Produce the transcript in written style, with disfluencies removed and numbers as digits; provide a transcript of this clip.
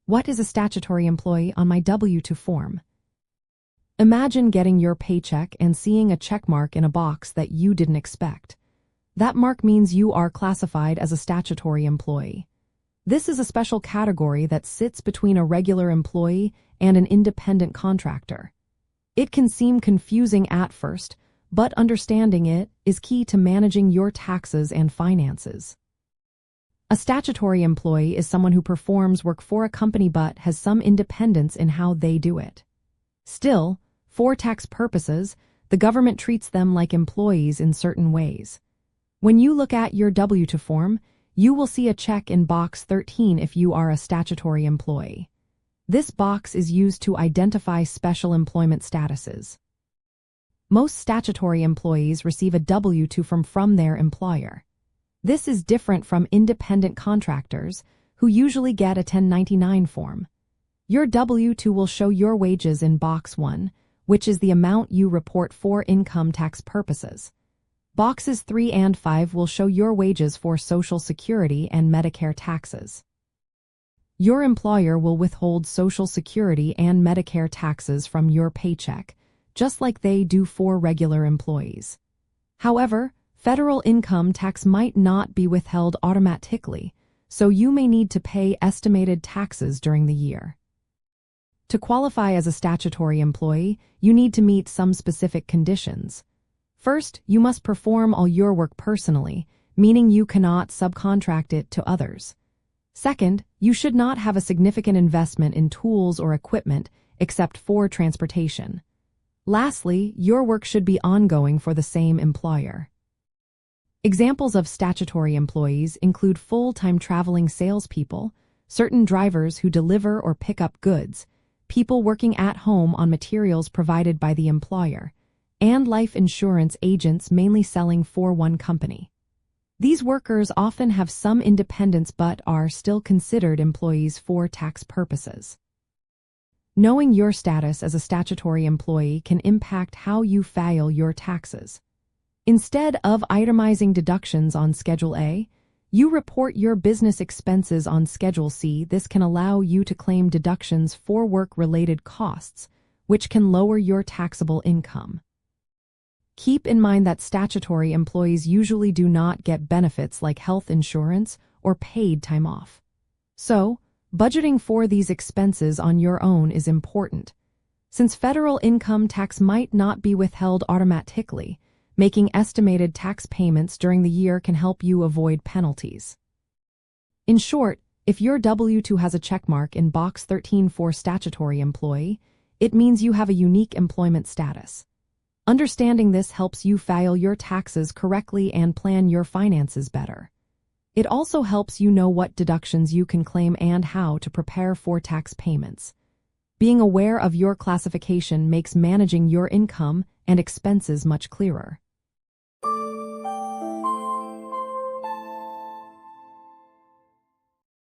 What is a statutory employee on my W-2 form? Imagine getting your paycheck and seeing a check mark in a box that you didn't expect. That mark means you are classified as a statutory employee. This is a special category that sits between a regular employee and an independent contractor. It can seem confusing at first, but understanding it is key to managing your taxes and finances. A statutory employee is someone who performs work for a company but has some independence in how they do it. Still, for tax purposes, the government treats them like employees in certain ways. When you look at your W-2 form, you will see a check in box 13 if you are a statutory employee. This box is used to identify special employment statuses. Most statutory employees receive a W-2 from their employer. This is different from independent contractors, who usually get a 1099 form. Your W-2 will show your wages in Box 1, which is the amount you report for income tax purposes. Boxes 3 and 5 will show your wages for Social Security and Medicare taxes. Your employer will withhold Social Security and Medicare taxes from your paycheck, just like they do for regular employees. However, federal income tax might not be withheld automatically, so you may need to pay estimated taxes during the year. To qualify as a statutory employee, you need to meet some specific conditions. First, you must perform all your work personally, meaning you cannot subcontract it to others. Second, you should not have a significant investment in tools or equipment except for transportation. Lastly, your work should be ongoing for the same employer. Examples of statutory employees include full-time traveling salespeople, certain drivers who deliver or pick up goods, people working at home on materials provided by the employer, and life insurance agents mainly selling for one company. These workers often have some independence but are still considered employees for tax purposes. Knowing your status as a statutory employee can impact how you file your taxes. Instead of itemizing deductions on Schedule A, you report your business expenses on Schedule C. This can allow you to claim deductions for work-related costs, which can lower your taxable income. Keep in mind that statutory employees usually do not get benefits like health insurance or paid time off. So, budgeting for these expenses on your own is important. Since federal income tax might not be withheld automatically, making estimated tax payments during the year can help you avoid penalties. In short, if your W-2 has a checkmark in Box 13 for statutory employee, it means you have a unique employment status. Understanding this helps you file your taxes correctly and plan your finances better. It also helps you know what deductions you can claim and how to prepare for tax payments. Being aware of your classification makes managing your income and expenses much clearer.